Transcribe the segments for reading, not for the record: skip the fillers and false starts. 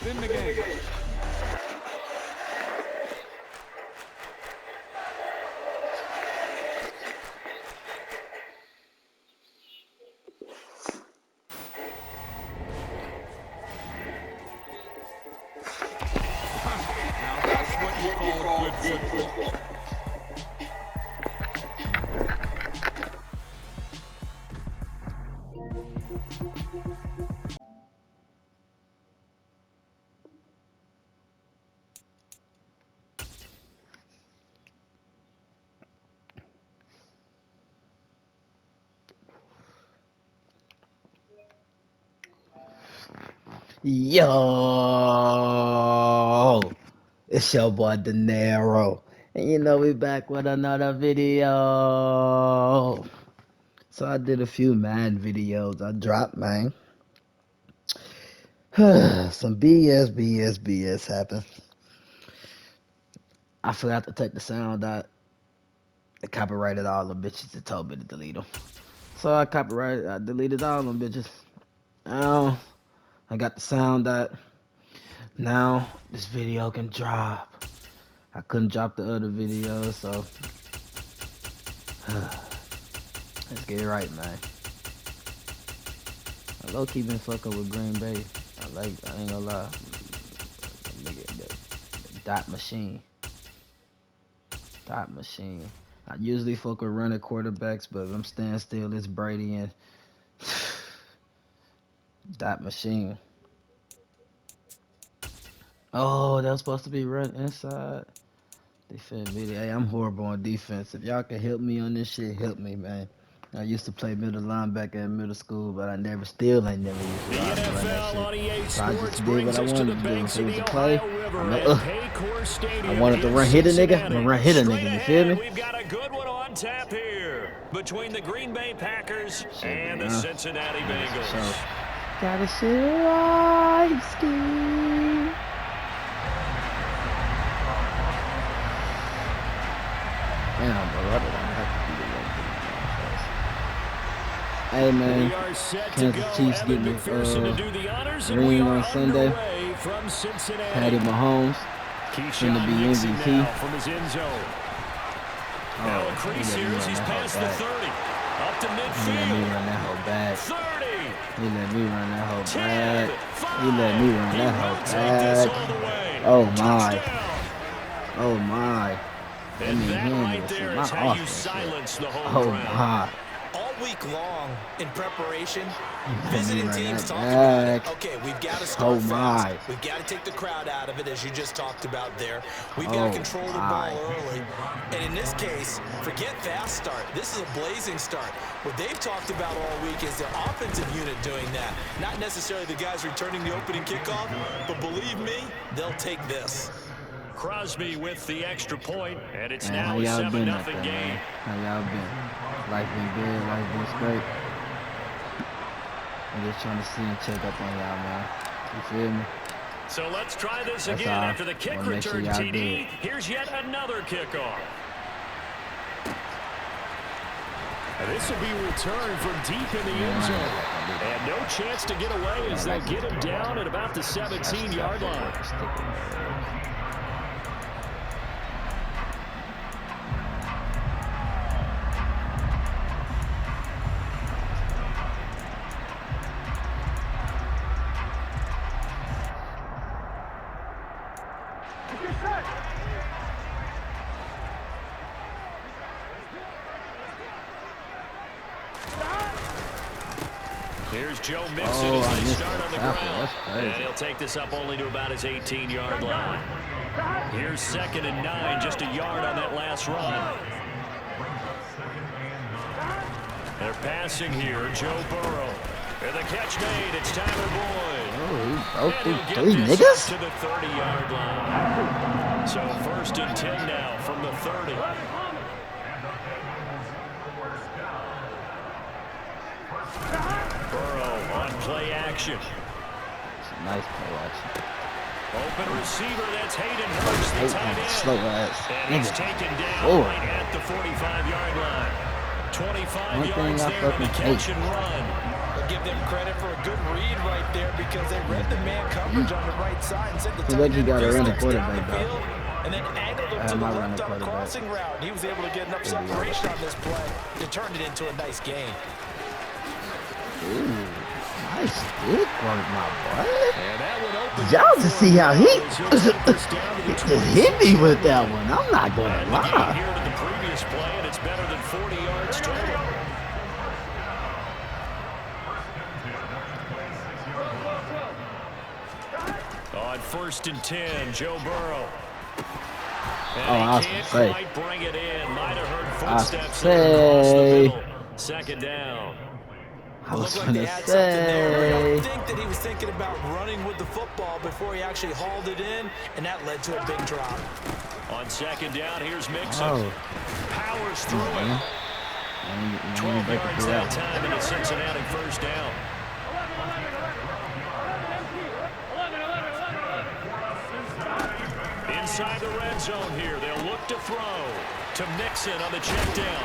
in the game. Now that's what you call good football. Yo, it's your boy De Niro, and you know we back with another video. So I did a few Madden videos. I dropped, man. Some BS happened. I forgot to take the sound out. They copyrighted all the bitches and told me to delete them. So I deleted all them bitches. Now I got the sound out. Now this video can drop. I couldn't drop the other videos, so let's get it right, man. I low-key been fucking with Green Bay. I ain't gonna lie. Nigga, the dot machine. Dot machine. I usually fuck with running quarterbacks, but if I'm standing still, it's Brady and dot machine. Oh, that was supposed to be run inside. Defense video. Hey, I'm horrible on defense. If y'all can help me on this shit, help me, man. I used to play middle linebacker in middle school, but I ain't never used to run that shit. So I just did what I wanted to do. If it was a play, I wanted to hit a nigga, I'm gonna hit a nigga, you feel me? We've got a good one on tap here between the Green Bay Packers and the Cincinnati Bengals. So, gotta shit right, ski. Damn, bro, I don't have to do the one. Hey, man, Kansas Chiefs getting the ring on Sunday. Patty Mahomes finna be MVP. Oh, crease here as he's past the 30. Up to midfield. He let me run that whole bag. 30. He let me run that whole bag. He let me run that whole bag. Oh, my. Oh, my. And that right there is how you silence the whole crowd. All week long in preparation, visiting teams talk about it. Okay, we've got to start fast. We've got to take the crowd out of it, as you just talked about there. We've got to control the ball early. And in this case, forget fast start. This is a blazing start. What they've talked about all week is their offensive unit doing that. Not necessarily the guys returning the opening kickoff, but believe me, they'll take this. Crosby with the extra point, and it's now a 7-0 game. How y'all been? Life been good, life been straight. I'm just trying to see and check up on y'all, man. You feel me? So let's try this again after the kick return, TD. Here's yet another kickoff. And this will be returned from deep in the end zone. And no chance to get away as they'll get him down at about the 17-yard line. Here's Joe Mixon as they start on the ground. And he'll take this up only to about his 18-yard line. Here's 2nd and 9, just a yard on that last run. They're passing here, Joe Burrow. And the catch made, it's Tyler Boyd. Oh, he broke through 3 niggas? To the 30-yard line. So 1st and 10 now from the 30. Burrow on play action. It's a nice play action. Open receiver, that's Hayden Hurst, the tight end. Slow ass. And he's taken down right at the 45-yard line. 25 yards there on the catch and run. I'll give them credit for a good read right there because they read the man coverage on the right side and sent the tight end got a running down quarterback, the field and then angled him to the left on a crossing route. He was able to get enough separation on this play to turn it into a nice gain. Ooh, nice stick work, my boy. Y'all just see how he just hit me with that one. I'm not going to lie. Here to the previous play, and it's better than 40 yards total. On 1st and 10, Joe Burrow. And I was he gonna can't say. quite bring it in. Might have heard footsteps across the middle. 2nd down. I was Looked like they gonna had something there. I say. don't think that he was thinking about running with the football before he actually hauled it in, and that led to a big drop. On 2nd down, here's Mixon. Oh, Powers through it. 12 yards that time into Cincinnati 1st down. Inside the red zone here. They'll look to throw to Mixon on the check down.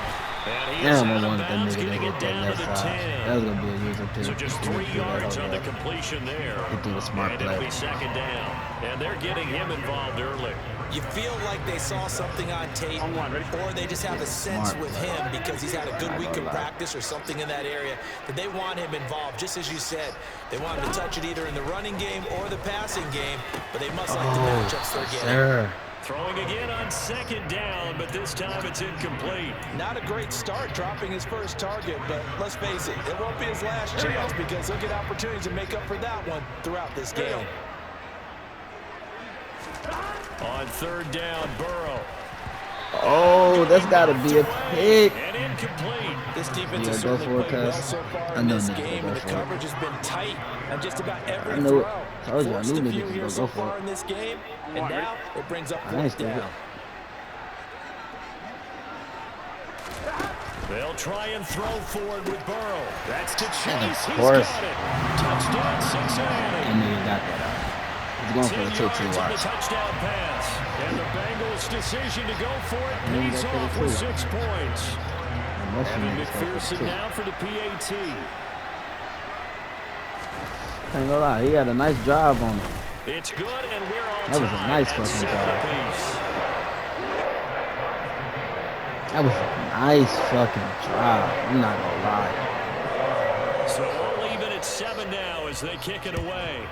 And he is out of bounds, getting it down to the 10. That was gonna be a user too. So just 3 yards on the completion there. He did a smart and it'll play. be 2nd down. And they're getting him involved early. You feel like they saw something on tape, or they just have a sense with him because he's had a good week of practice or something in that area that they want him involved. Just as you said, they want him to touch it either in the running game or the passing game, but they must like the matchups they're getting. Sir. Throwing again on 2nd down, but this time it's incomplete. Not a great start dropping his first target, but let's face it, it won't be his last chance because he'll get opportunities to make up for that one throughout this game. On 3rd down, Burrow. Oh, that's gotta be a pick. And incomplete. This defense has go certainly for it, played well cuz. so far I in know this niggas game, gonna and go the for it. coverage has been tight on just about every I know it. throw. Told you, I Forced knew a niggas few was here gonna so go for far it. in this game, and now it brings up I 4th ain't down. stupid. They'll try and throw forward with Burrow. That's to Chase. He's course. got it. Touchdown, Cincinnati. That nigga got that out. He's going for 10 the yards 2-2 on the watch. touchdown pass. And the Bengals' decision to go for it Maybe pays that's off what with it 6 points. Unless you Evan niggas go for the McPherson 2. now for the PAT. Ain't gonna lie, he had a nice drive on him. It's good, and we're on That was a time nice at fucking 7 drive. apiece. That was a nice fucking drive. I'm not gonna lie. So we'll leave it at 7 now as they kick it away.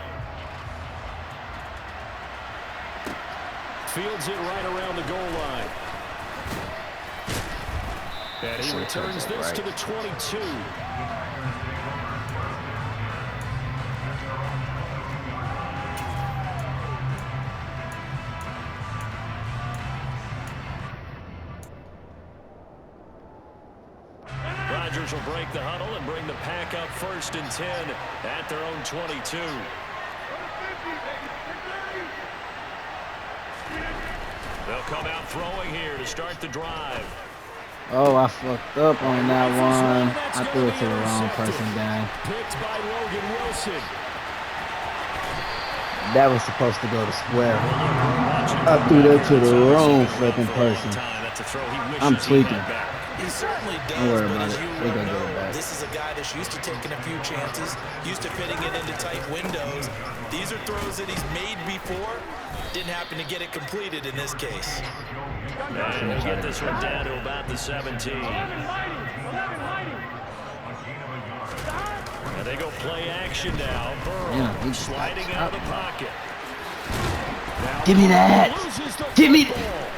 Fields it right around the goal line. And he returns this to the 22. Rodgers will break the huddle and bring the pack up 1st and 10 at their own 22. They'll come out throwing here to start the drive. Oh, I fucked up on that one. I threw it to the wrong person, gang. Picked by Logan Wilson. That was supposed to go to square. I threw that to the wrong fucking person. I'm tweaking. He certainly does, Don't worry but about as it. you We're gonna know, get it back. this is a guy that's used to taking a few chances, used to fitting it into tight windows. These are throws that he's made before. Didn't happen to get it completed in this case. And we'll get this one down to about the 17. And they go play action now. Burrow sliding out of the pocket. Now Give me that. Give me.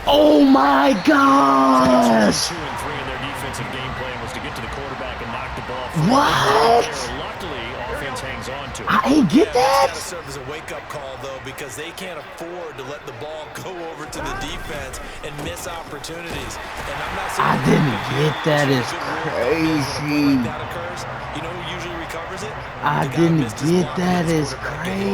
Oh my gosh. 2 and 3 in their defensive game plan was to get to the quarterback and knock the ball free. What? Luckily, offense hangs on to it. I ain't get It's that. got to serve as a wake-up call, though, because they can't afford to let the ball go over to the defense and miss opportunities. And I'm not saying I didn't get that. It's crazy. that occurs. You know who usually recovers it? I The guy didn't missed his get block that. and his It's quarterback hit.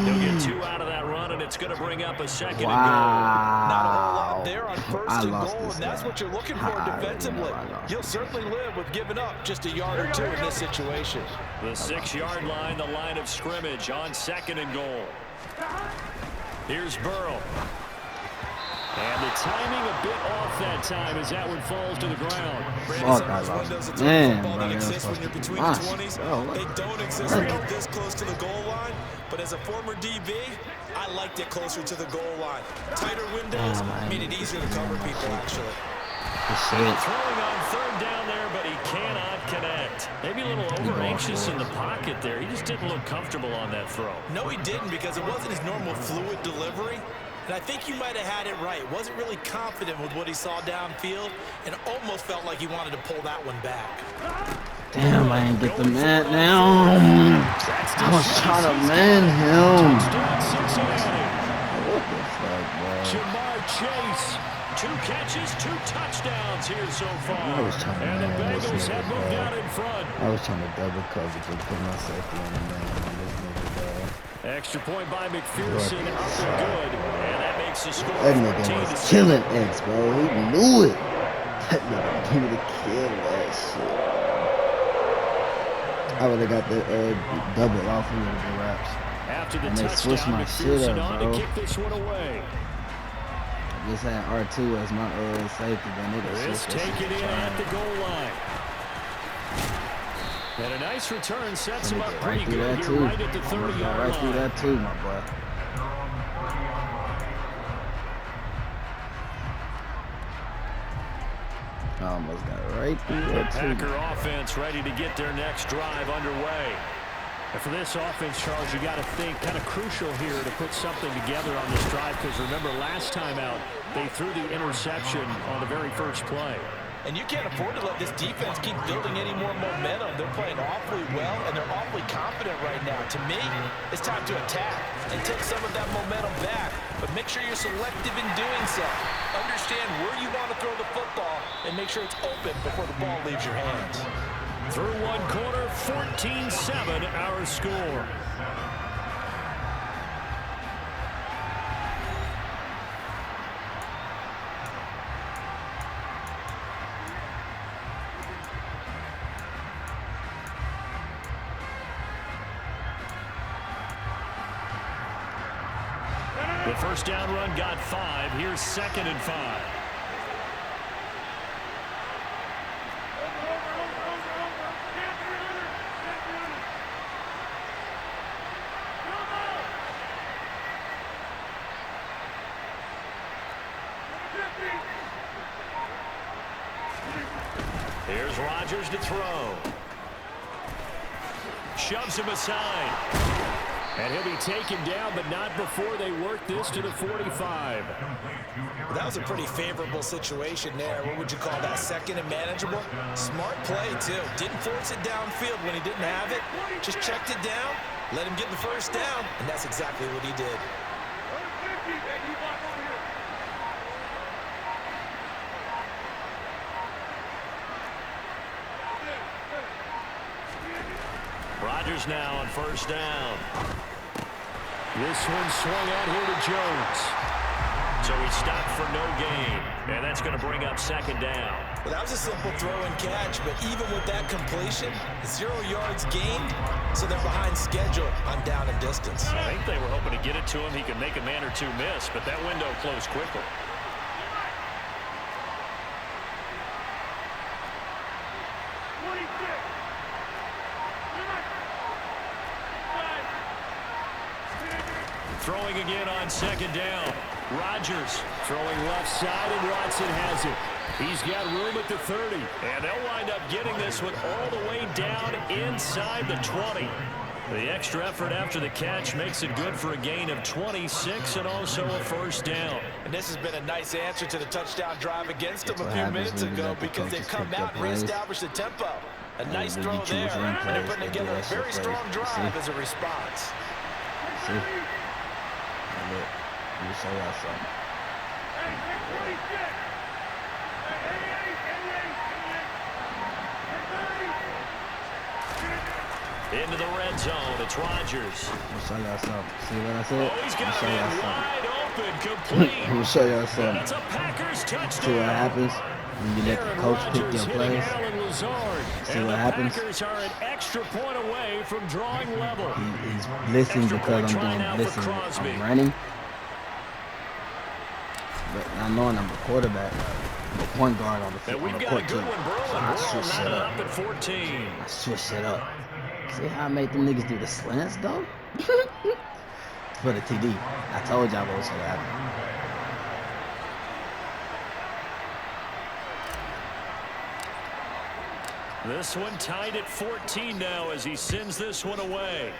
They'll get crazy. 2 out of that run, and it's going to bring up a 2nd and goal. Not a whole Wow. lot there on 1st I and lost goal, this and that's game. what you're looking for I already know defensively. I lost. You'll certainly live with giving up just a yard or 2 in this situation. The 6-yard line, the line of scrimmage on 2nd and goal. Here's Burrow. And the timing a bit off that time as that one falls to the ground. Fuck, I lost. Man, bro, They that's exist when supposed you're to be between lost. the 20s. Bro, They don't exist when you're this close to the goal line. But as a former DB, I liked it closer to the goal line. Tighter windows made it easier to cover people, actually. Throwing on third down there, but he cannot connect. Maybe a little over-anxious in the pocket there. He just didn't look comfortable on that throw. No, he didn't, because it wasn't his normal fluid delivery. And I think you might have had it right. Wasn't really confident with what he saw downfield and almost felt like he wanted to pull that one back. Damn, I ain't get the man now. I was trying to man him. What the fuck, bro? Jamar Chase. 2 catches, 2 touchdowns here so far. I was trying to and the man this Bengals nigga, have moved bro. out in front. I was trying to double cover to put my safety on the man on this nigga, bro. Extra point by McPherson, up and good. And that makes the score That nigga was killing X, bro. He knew it. That nigga knew to kill that shit. I would have got the double off a little bit raps. After the and they touchdown, switched my shit McPherson up, on bro. to kick this one away. Just had R2 as my safety, but nigga This taken in at the goal line. And a nice return sets him up pretty good here right at the 30-yard line. Right through that too, my boy. I almost got right through that too. Packer offense ready to get their next drive underway. And for this offense, Charles, you got to think kind of crucial here to put something together on this drive, because remember last time out, they threw the interception on the very first play. And you can't afford to let this defense keep building any more momentum. They're playing awfully well, and they're awfully confident right now. To me, it's time to attack and take some of that momentum back. But make sure you're selective in doing so. Understand where you want to throw the football, and make sure it's open before the ball leaves your hands. Through one quarter, 14-7 our score. The first down run got 5. Here's 2nd and 5. Here's Rodgers to throw. Shoves him aside. And he'll be taken down, but not before they work this to the 45. Well, that was a pretty favorable situation there. What would you call that? 2nd and manageable? Smart play, too. Didn't force it downfield when he didn't have it. Just checked it down, let him get the first down, and that's exactly what he did. Rodgers now on first down. This one swung out here to Jones. So he stopped for no gain. And that's going to bring up 2nd down. Well, that was a simple throw and catch, but even with that completion, 0 yards gained, so they're behind schedule on down and distance. I think they were hoping to get it to him. He could make a man or two miss, but that window closed quickly. Throwing again on 2nd down. Rodgers throwing left side, and Watson has it. He's got room at the 30. And they'll wind up getting this one all the way down inside the 20. The extra effort after the catch makes it good for a gain of 26 and also a first down. And this has been a nice answer to the touchdown drive against them a few minutes ago, because they've come out and reestablished the tempo. A nice throw there, and they're putting together a very strong drive as a response. See? Look, let me show y'all something. Into the red zone, it's Rodgers. Let me show y'all something. See what I said? Oh, he's got Let me it show y'all wide something. open, complete. Let me show y'all something. That's a Packers touchdown. See what happens when you let the coach pick your plays? See what happens? The Packers are an extra point away from drawing level. He's blitzing because I'm doing blitzing. I'm running. But Not knowing I'm a quarterback. I'm a point guard on the And we've got a court good team. one, Burrow. So I And switch Burrow it not up. up at 14. I switch it up. See how I made them niggas do the slants, though? For the TD. I told y'all what was going to happen. This one tied at 14 now as he sends this one away.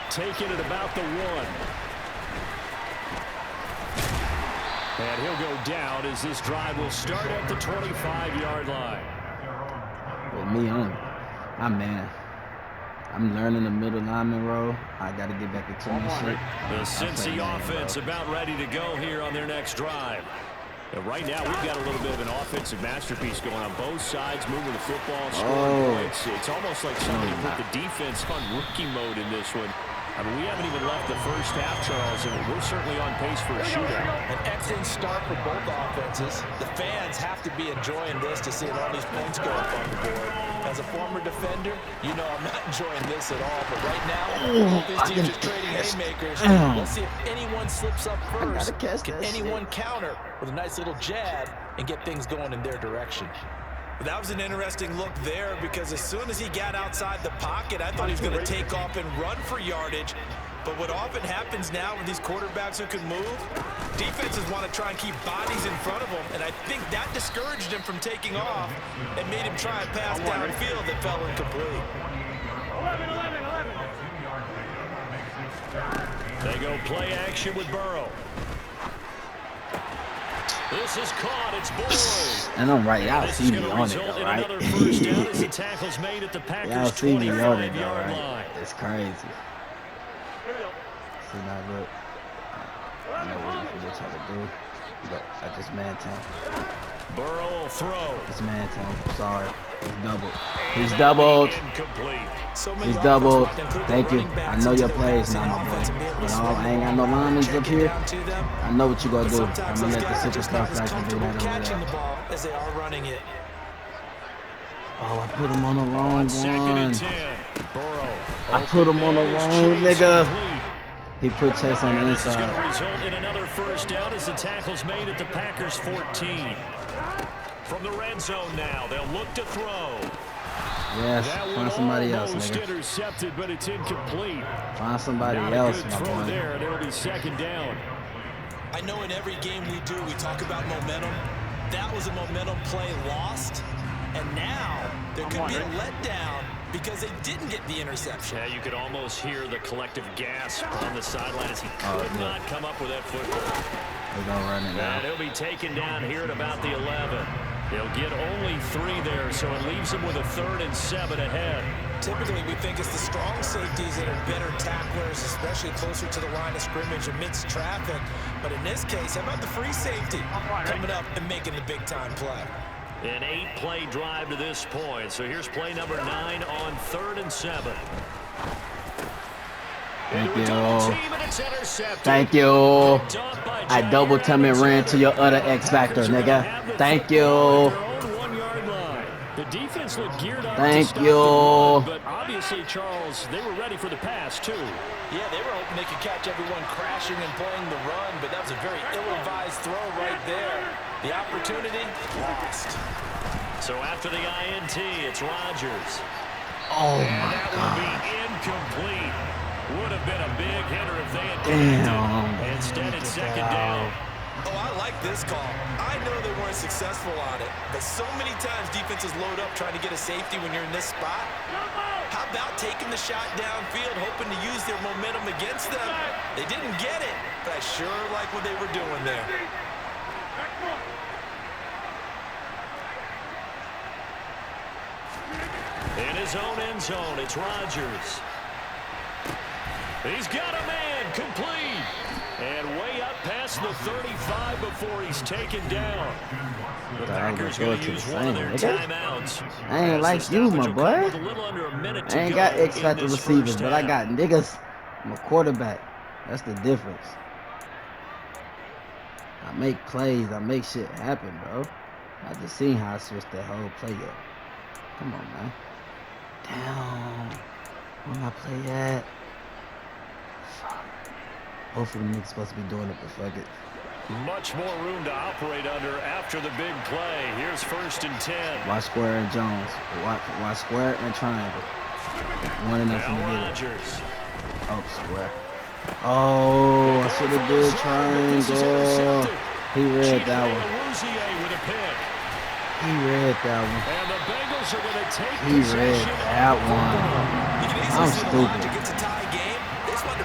Taking it about the 1. And he'll go down as this drive will start at the 25-yard line. With me on, I'm learning the middle lineman role. I got to get back into my shit. The Cincy offense about ready to go here on their next drive. And right now, we've got a little bit of an offensive masterpiece going on both sides, moving the football, scoring points. It's almost like somebody put the defense on rookie mode in this one. I mean, we haven't even left the first half, Charles, and we're certainly on pace for a shootout. An excellent start for both offenses. The fans have to be enjoying this to see all these points go up on the board. As a former defender, you know I'm not enjoying this at all. But right now, both these teams are trading haymakers. Let's see if anyone slips up first. Can anyone counter with a nice little jab and get things going in their direction? That was an interesting look there because as soon as he got outside the pocket, I thought he was going to take off and run for yardage. But what often happens now with these quarterbacks who can move, defenses want to try and keep bodies in front of them, and I think that discouraged him from taking off and made him try a pass downfield that fell incomplete. 11. They go play action with Burrow. This is caught. It's Boyd. And I'm right. Y'all see me on it, though, right? Y'all see me on it, though, right? It's crazy. See, now look. I know what you're trying to do, but I just man-town. Burrow will throw. It's man-town. Sorry. He's doubled. He's doubled. He's doubled. Thank you. I know your plays now, my boy. But I ain't got no linemen up here. I know what you gonna do. I'm gonna let the superstar factor do that over there. As they are running it. Oh, I put him on the wrong one. Burrow. I put him on the wrong nigga. He put Chase on the This is going to inside. result in another first down as the tackle's made at the Packers 14. From the red zone now, they'll look to throw. Yes, find somebody else, nigga. Intercepted, but it's incomplete. Find somebody Not else, a good my throw boy. there, and it'll be second down. I know in every game we do, we talk about momentum. That was a momentum play lost, and now there could be a letdown because they didn't get the interception. Yeah, you could almost hear the collective gasp on the sideline as he could not come up with that football. We're gonna run it now. And he'll be taken down here at about the 11. He'll get only 3 there, so it leaves him with a 3rd and 7 ahead. Typically, we think it's the strong safeties that are better tacklers, especially closer to the line of scrimmage amidst traffic. But in this case, how about the free safety coming up and making the big-time play? An 8-play drive to this point. So here's play number 9 on 3rd and 7. Thank you. Thank you. I double time and ran to your other X Factor, nigga. Thank you. The defense looked geared up. Thank you. But obviously, Charles, they were ready for the pass, too. Yeah, they were hoping they could catch everyone crashing and playing the run, but that was a very ill-advised throw right there. The opportunity lost. So after the INT, it's Rodgers. Oh, and my that God. would be incomplete. Would have been a big hitter if they had Damn. connected. Instead, it's second down. Oh, I like this call. I know they weren't successful on it, but so many times defenses load up trying to get a safety when you're in this spot. How about taking the shot downfield, hoping to use their momentum against them? They didn't get it, but I sure like what they were doing there. In his own end zone, it's Rodgers. He's got a man, complete. And way up past the 35 before he's taken down. The Packers going to use one of their timeouts. I ain't like you, my boy. I ain't got X Factor receivers, but I got niggas. I'm a quarterback. That's the difference. I make plays. I make shit happen, bro. I just seen how I switched that whole play up. Come on, man. Damn. Where my play at? Fuck. Hopefully, the niggas supposed to be doing it, but fuck it. Much more room to operate under after the big play. Here's 1st and 10. Watch square and Jones. Watch square and triangle. One enough to get it. Oh, square. Oh, I should have did triangle. He read that one. He read that one. And the Bengals are going to take He read that one. I'm stupid.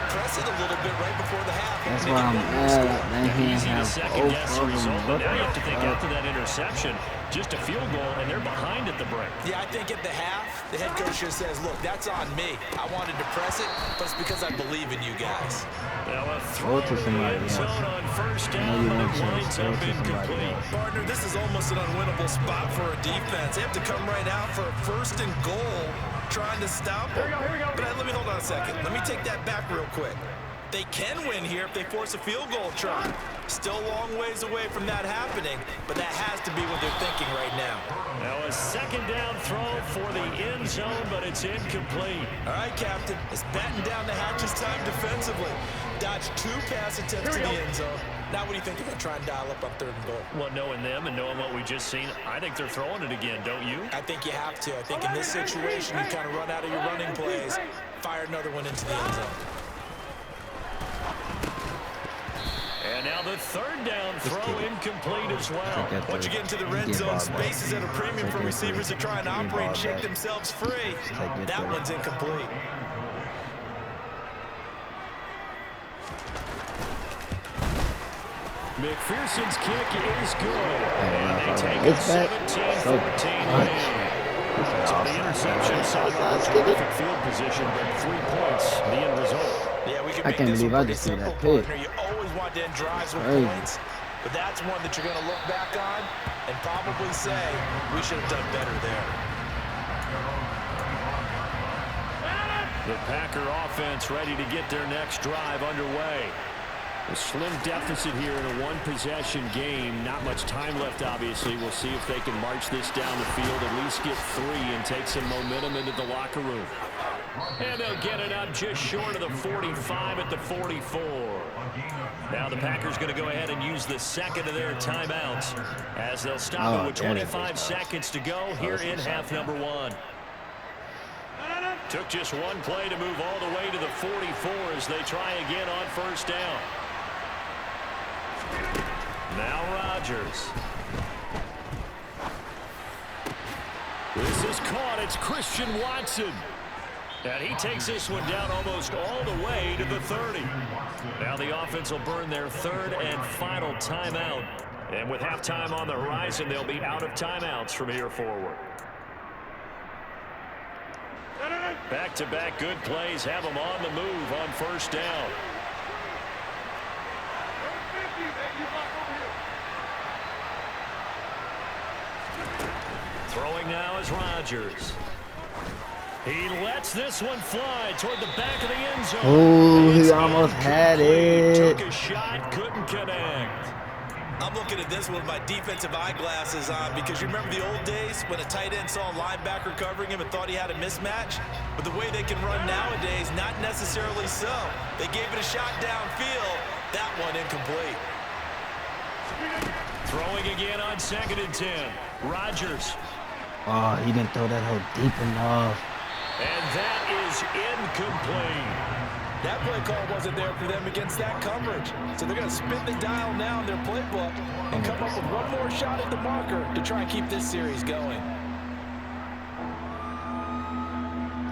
Press it a little bit right before the half. That's why I'm mad. Easy to second guess the result, but now you have to think after that interception, just a field goal, and they're behind at the break. Yeah, I think at the half, the head coach just says, look, that's on me. I wanted to press it, but it's because I believe in you guys. Now a throw to somebody else. On 1st down, but it winds up incomplete. Partner, this is almost an unwinnable spot for a defense. They have to come right out for a 1st and goal, trying to stop them. But let me hold on a second. Let me take that back real quick. They can win here if they force a field goal try. Still a long ways away from that happening, but that has to be what they're thinking right now. Now a 2nd down throw for the end zone, but it's incomplete. All right, Captain. It's batten down the hatches time defensively. Dodge 2 pass attempts to the end zone. Now what do you think they're going to try and dial up on 3rd and goal? Well, knowing them and knowing what we just seen, I think they're throwing it again, don't you? I think you have to. I think in this situation, you kind of run out of your running plays, fire another one into the end zone. And now the 3rd down throw incomplete as well. Once you get into the red zone, space is at a premium for receivers to try and operate and shake themselves free. That one's incomplete. McPherson's kick is good. And they take it 17-14. So the interception saw terrific field position, but 3 points, the end result. Yeah, we can I can't believe I just said that pick. You always want to end drives with points, but that's one that you're going to look back on and probably say, we should have done better there. The Packer offense ready to get their next drive underway. A slim deficit here in a 1-possession game. Not much time left, obviously. We'll see if they can march this down the field, at least get 3 and take some momentum into the locker room. And they'll get it up just short of the 45 at the 44. Now the Packers going to go ahead and use the 2nd of their timeouts as they'll stop it with 25 seconds to go here in half number 1. Took just 1 play to move all the way to the 44 as they try again on 1st down. Now Rodgers. This is caught. It's Christian Watson. And he takes this one down almost all the way to the 30. Now the offense will burn their 3rd and final timeout. And with halftime on the horizon, they'll be out of timeouts from here forward. Back-to-back good plays have them on the move on 1st down. Throwing now is Rodgers. He lets this one fly toward the back of the end zone. Oh, he almost had it. Took a shot, couldn't connect. I'm looking at this with my defensive eyeglasses on because you remember the old days when a tight end saw a linebacker covering him and thought he had a mismatch? But the way they can run nowadays, not necessarily so. They gave it a shot downfield. That one incomplete. Throwing again on 2nd and 10. Rodgers. Oh, he didn't throw that hole deep enough. And that is incomplete. That play call wasn't there for them against that coverage. So they're going to spin the dial now in their playbook and come up with one more shot at the marker to try and keep this series going.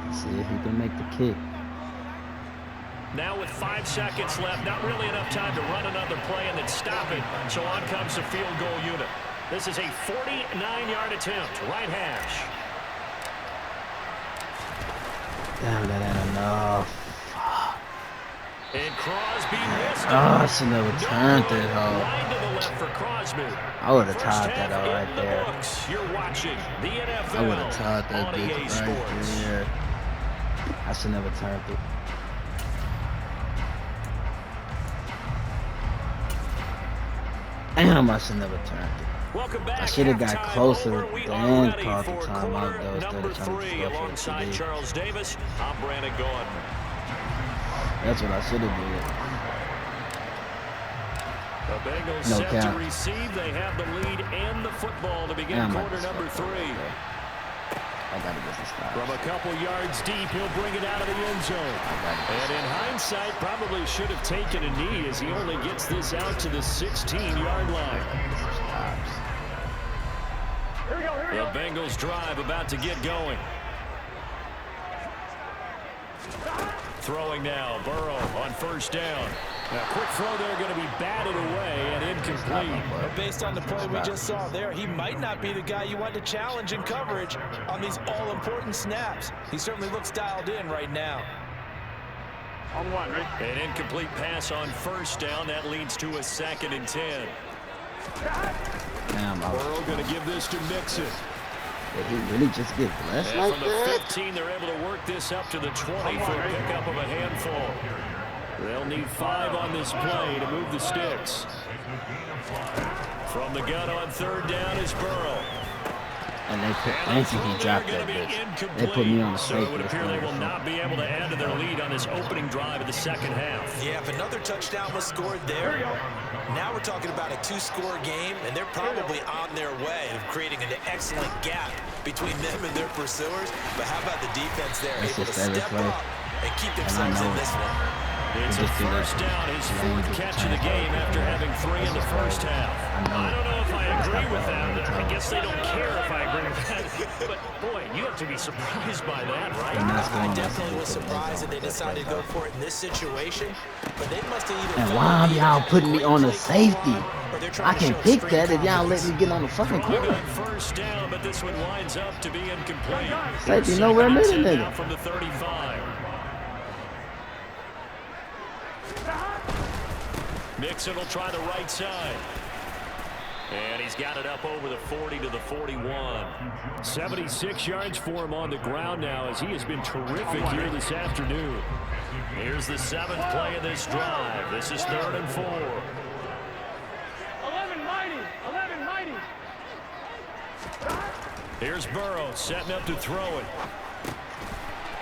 Let's see if he can make the kick. Now with 5 seconds left, not really enough time to run another play and then stop it. So on comes the field goal unit. This is a 49-yard attempt, right hash. Damn, that ain't enough. And Crosby missed it. Oh, I should never turned it, ho. Line to the left for Crosby. I would have tied that out right there. You're watching the NFL. I would have tied that on bitch EA right Sports. there. I should never turned it. Damn, I should never turned it. Welcome back. I should have got closer We than are caught the ready for timeout though. number 3 alongside Charles Davis. I'm Brandon Gordon. That's what I should have did. The Bengals No set cap. to receive. They have the lead and the football to begin quarter number 3. I gotta get this guy. From a couple yards deep, he'll bring it out of the end zone. And in hindsight, probably should have taken a knee as he only gets this out to the 16-yard line. The Bengals drive about to get going. Throwing now, Burrow on first down. Now, quick throw there going to be batted away and incomplete. But based on the play we just saw there, he might not be the guy you want to challenge in coverage on these all-important snaps. He certainly looks dialed in right now. On one, right? An incomplete pass on first down. That leads to a 2nd and 10. Damn, Burrow going to give this to Mixon. Did he really just get blessed And like from the that? 15, they're able to work this up to the 20 for a pickup of a handful. They'll need 5 on this play to move the sticks. From the gun on third down is Burrow. And they put, thank you, he dropped that bitch. They put me on the So it safety. would appear they will not be able to add to their lead on this opening drive of the second half. Yeah, if another touchdown was scored there, now we're talking about a 2-score game, and they're probably on their way of creating an excellent gap between them and their pursuers. But how about the defense there, able to step up and keep themselves in this one? It's a first down, his 4th catch of the game after having 3 in the first half. I don't know if I agree with that. I guess they don't care if I agree with that. But, boy, you have to be surprised by that, right? I definitely was surprised that they decided to go for it in this situation. But they must have either... And why y'all putting me on the safety? I can pick that if y'all let me get on the fucking corner. First down, but this one winds up to be incomplete. Safety nowhere near the nigga. From the 35. Mixon will try the right side. And he's got it up over the 40 to the 41. 76 yards for him on the ground now as he has been terrific here this afternoon. Here's the 7th play of this drive. This is 3rd and 4. 11 mighty. Here's Burrow setting up to throw it.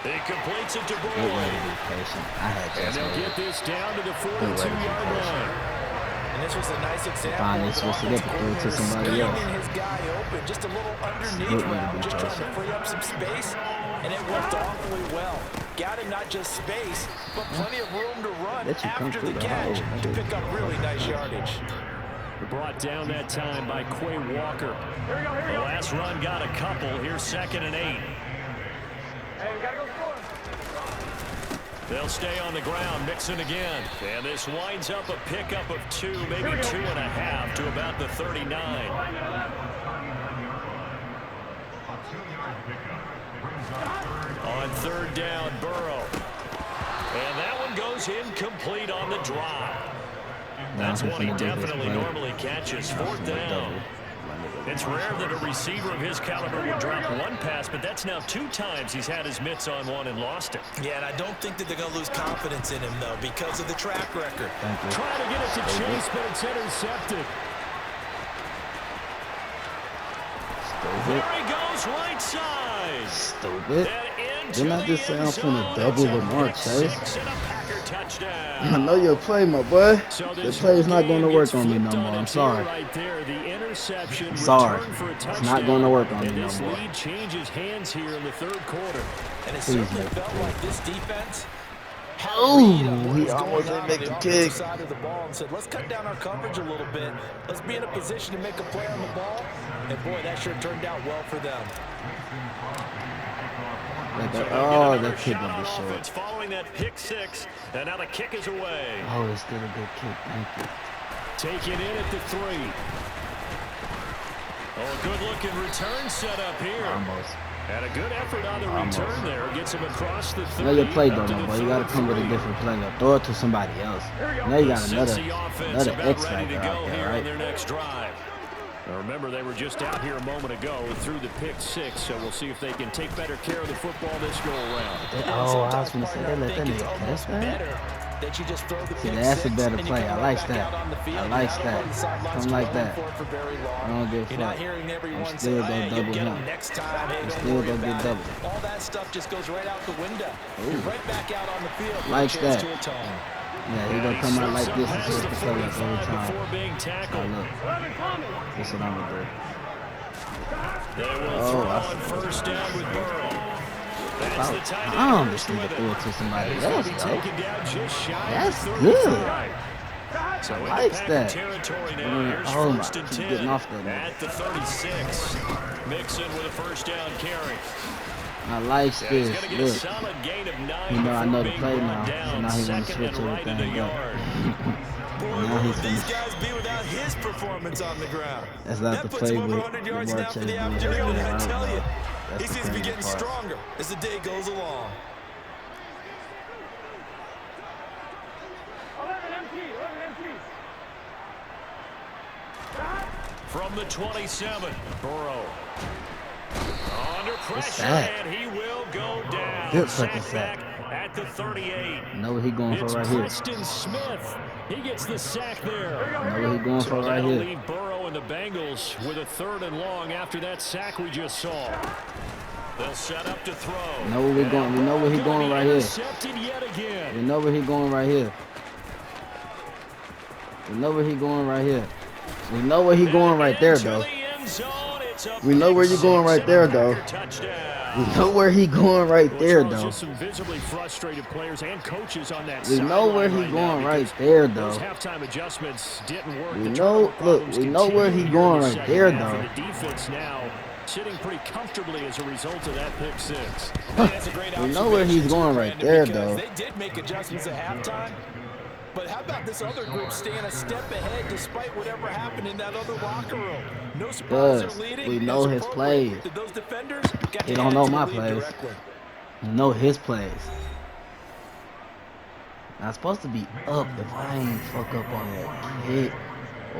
He completes it to Burrow. And they'll get this down to the 42-yard line. And this was a nice example of scheming his guy open, just a little underneath route, just trying to free up some space, and it worked awfully well. Got him not just space, but plenty of room to run after the catch to pick up really nice yardage. Brought down that time by Quay Walker. The last run got a couple. Here's 2nd and 8. They'll stay on the ground, Mixon again. And this winds up a pickup of 2, maybe 2.5 to about the 39. On third down, Burrow. And that one goes incomplete on the drop. That's one he definitely normally catches. 4th down. It's rare that a receiver of his caliber would drop one pass, but that's now 2 times he's had his mitts on one and lost it. Yeah, and I don't think that they're going to lose confidence in him, though, because of the track record. Trying to get it to Chase, but it's intercepted. There he goes, right side. Stupid. Didn't I just say I'm finna double Lamar Chase? I know you'll play, my boy. The play's not going to work on me no more. I'm sorry. I'm sorry. It's not going to work on me no more. Lead changes hands here in the 3rd quarter. And it certainly felt like this defense Oh, he almost didn't make the kick. Side of the ball and said, let's cut down our coverage a little bit. Let's be in a position to make a play on the ball. And boy, that sure turned out well for them. Oh, that kick gonna be short. Following that pick 6, and now the kick is away. Oh, it's still a good kick. Thank you. Take it in at the 3. Oh, a good-looking return set up here. Almost. And a good effort on the return there. Gets him across the 3. Know your play though, my boy. You gotta come with a different play. Though. Throw it to somebody else. Now you got another X factor out there, right? Their next drive. Now remember, they were just out here a moment ago through the pick 6, so we'll see if they can take better care of the football this go-around. Oh, I was going to say, they let that nigga catch that? That you just throw the See, that's a better play. I like that. I like that. Something like that. I don't give a fuck. I'm still going to double him. I'm still going to get double. All that stuff just goes right out the window. You're right back out on the field. Like that. Yeah, he gonna come out like this and switch the play up every time. Before being tackled. Look, this is what I'm gonna do. They will throw on first down with Burrow. That's the tight end. I'm just gonna throw it to somebody else, though. That's good. So I like that. Territory now. Here's Oh my, first and keep 10 getting off that. at the 36. Mixon with a first down carry. I like this. Look, solid gain of 9 you know I know the being play brought now. down. So now he want to Second switch and right at everything a up. yard. Boy, Now what he's would these gonna. guys be without his performance on the ground? That's not That the puts play him over with 100 the yards more now for change the we afternoon, and I have tell you, That's he the seems to be crazy getting part. stronger as the day goes along. From the 27, Burrow. Under pressure, that? and he will go down. Good fucking sack. At the 38. Know what he going for It's right here. Preston Smith. He gets the sack there. Know what he going for So right that'll here. leave Burrow and the Bengals with a 3rd and long after that sack we just saw. They'll set up to throw. Know where we going. We know where he going right here. Intercepted yet again. We know where he going right here. We know where he going right here. We know where he going right there, though. We know where you going right there, though. We know where he going right there, though. Some visibly frustrated players and coaches on that We know where he going right there, though. Those halftime adjustments didn't work. We know, look, we know where he going right there, though. The defense now sitting pretty comfortably as a result of that pick six. That's a great We know where he's going right there, though. They did make adjustments at halftime. But how about this other group staying a step ahead despite whatever happened in that other locker room? No surprise they're leading. We know his plays. Those defenders got He don't know my plays. He know his plays. I'm supposed to be up if I ain't fuck up on that hit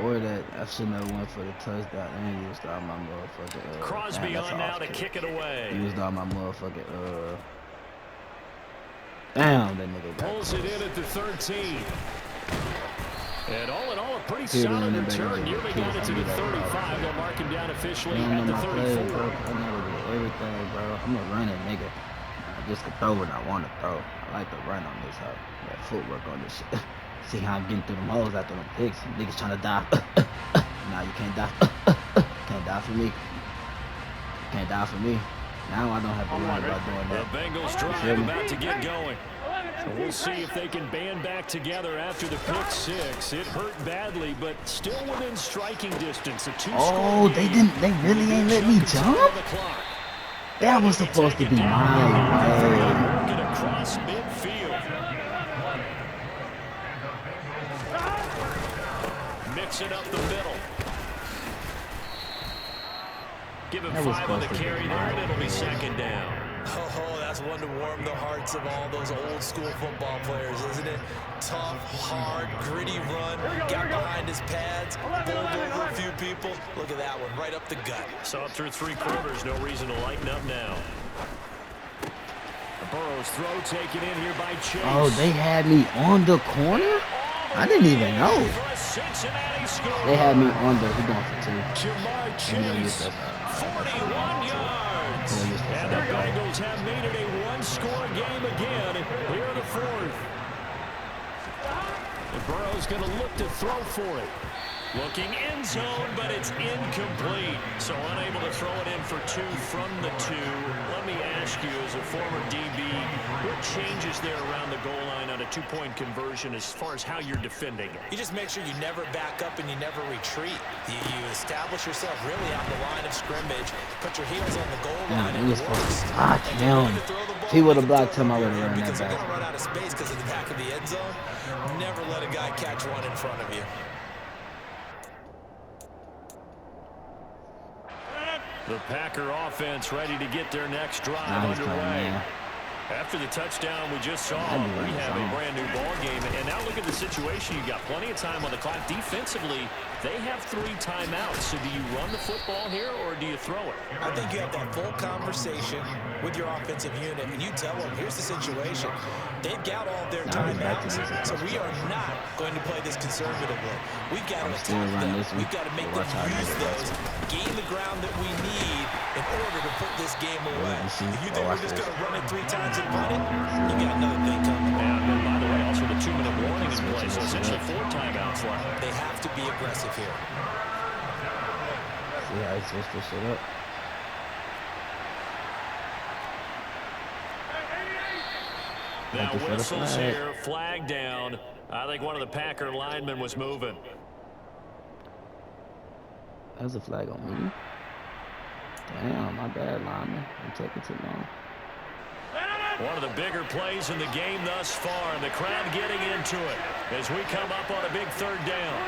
or that. I shouldn't have went for the touchdown and used all my motherfucking. Crosby on now to kick it away. Used all my motherfucking. Damn, that nigga got pulls it in at the 13. And all in all, a pretty solid return. Nearly got it to the 35. They'll mark him down officially at the 34. I know everything, bro. I'm a running nigga. I just can throw what I want to throw. I like to run on this hoe. That footwork on this shit. See how I'm getting through them holes after them picks. Niggas trying to die. Nah, you can't die. Can't die for me. You can't die for me. Now I don't have to worry about doing that. The Bengals drive about to get going. So we'll see if they can band back together after the pick six. It hurt badly, but still within striking distance. Oh, they really ain't let me jump? That was supposed to be my way. Get across midfield. Mix it up the middle. Give him 5 on the carry there, and it'll be 2nd down. Oh, that's one to warm the hearts of all those old school football players, isn't it? Tough, hard, gritty run, got behind his pads, bowled over a few people. Look at that one, right up the gut. Saw it through 3 quarters, no reason to lighten up now. Burrow's throw taken in here by Chase. Oh, they had me on the corner? I didn't even know. They had me on the, he going for 2. Jamar Chase, 41 yards. And the Bengals have made it a 1-score game again here in the 4th. And Burrow's going to look to throw for it. Looking end zone, but it's incomplete. So unable to throw it in for 2 from the 2. Let me ask you, as a former DB, what changes there around the goal line on a 2-point conversion as far as how you're defending it? You just make sure you never back up and you never retreat. You establish yourself really on the line of scrimmage, put your heels on the goal line, and it works. He would have blocked him, I would have run that because back. you're going to run out of space because of the back of the end zone. Never let a guy catch one in front of you. The Packer offense ready to get their next drive underway. After the touchdown we just saw, we have a brand new ball game. And now look at the situation. You've got plenty of time on the clock. Defensively, they have 3 timeouts. So do you run the football here or do you throw it? I think you have that full conversation with your offensive unit, and you tell them, here's the situation. They've got all their timeouts, so we are not going to play this conservatively. We've got to attack them. We've got to make them use those, gain the ground that we need in order to put this game away. If you think we're just going to run it 3 times seconds to punt it, you got another thing coming. And by the way, also the 2-minute warning in play, so essentially 4 timeouts left. They have to be aggressive here. See how he switched this shit up. Now whistles here, flag down. I think one of the Packer linemen was moving. That's a flag on me. Damn, my bad, lineman. I'm taking too long. One of the bigger plays in the game thus far, and the crowd getting into it as we come up on a big 3rd down.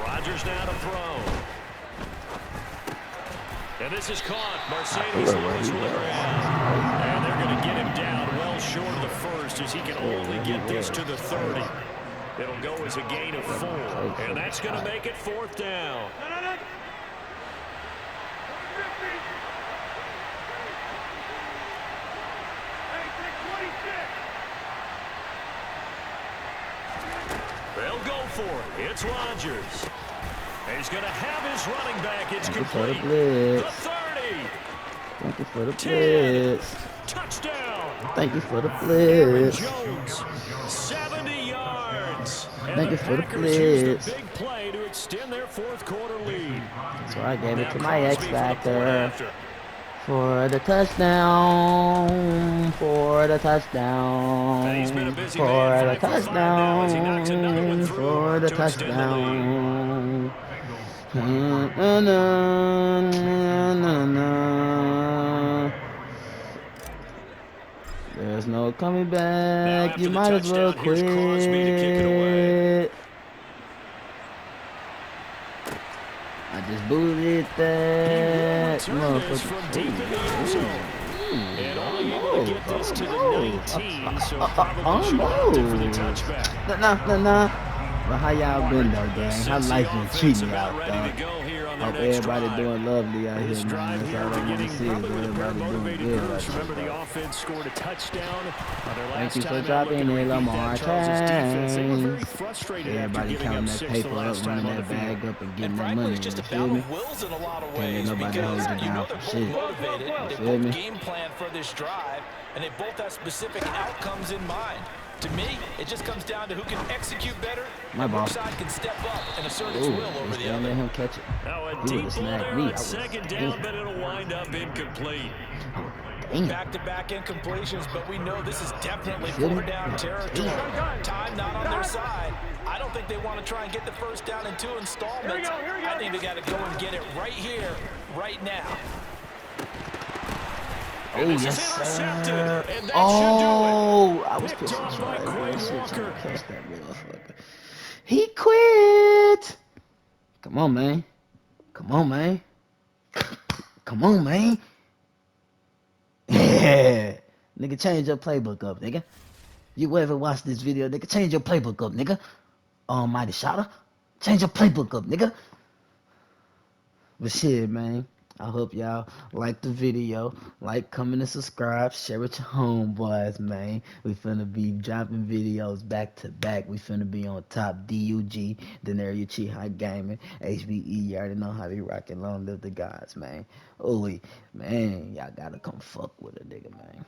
Rodgers now to throw. And this is caught. Mercedes Lewis will grab. And they're going to get him down well short of the first as he can only get this to the 30. It'll go as a gain of 4. And that's going to make it 4th down. They'll go for it. It's Rodgers. He's going to have his running back. It's complete. The 30. Thank you for the blitz. Touchdown. Thank you for the blitz. Jones, 70 yards. Thank you for the blitz. Big play to extend their 4th quarter lead. So I gave it to my X Factor. For the touchdown, for the touchdown, for the touchdown, for the touchdown. Na, na, na, na. There's no coming back, you might as well quit. I just booted that motherfucker. And only able to get this to the 19, so probably should have opted for the touchback. Nah. But how y'all been though, gang? How life been treating y'all, dog? Hope everybody doing lovely out here, man. That's all I want to see is everybody doing good out here. Remember, the offense scored a touchdown. Thank you for dropping in, Lamar Everybody counting that paper up, running that bag up, and getting that money. You feel me? Can't nobody hold you down for shit. You feel me? Game plan for this drive, and they both have specific outcomes in mind. To me, it just comes down to who can execute better, my ball. Which side can step up and assert its will over the other. Let him catch it. Now a He deep would ball have there me. on 2nd down, but it'll wind up incomplete. Back-to-back incompletions, but we know this is definitely 4th down territory. Time not on their side. I don't think they want to try and get the 1st down in 2 installments. I think they got to go and get it right here, right now. Oh, yes, sir. Oh, I was pushing trying to catch that motherfucker. He quit. Come on, man. Come on, man. Come on, man. Yeah. Nigga, change your playbook up, nigga. You ever watch this video, nigga? Change your playbook up, nigga. Almighty shotter. Change your playbook up, nigga. But shit, man. I hope y'all like the video, like, comment, and subscribe, share with your homeboys, man. We finna be dropping videos back to back. We finna be on top. DUG, Denario Chi High Gaming, HBE. You already know how we rockin'. Long live the gods, man. Oh, man, y'all gotta come fuck with a nigga, man.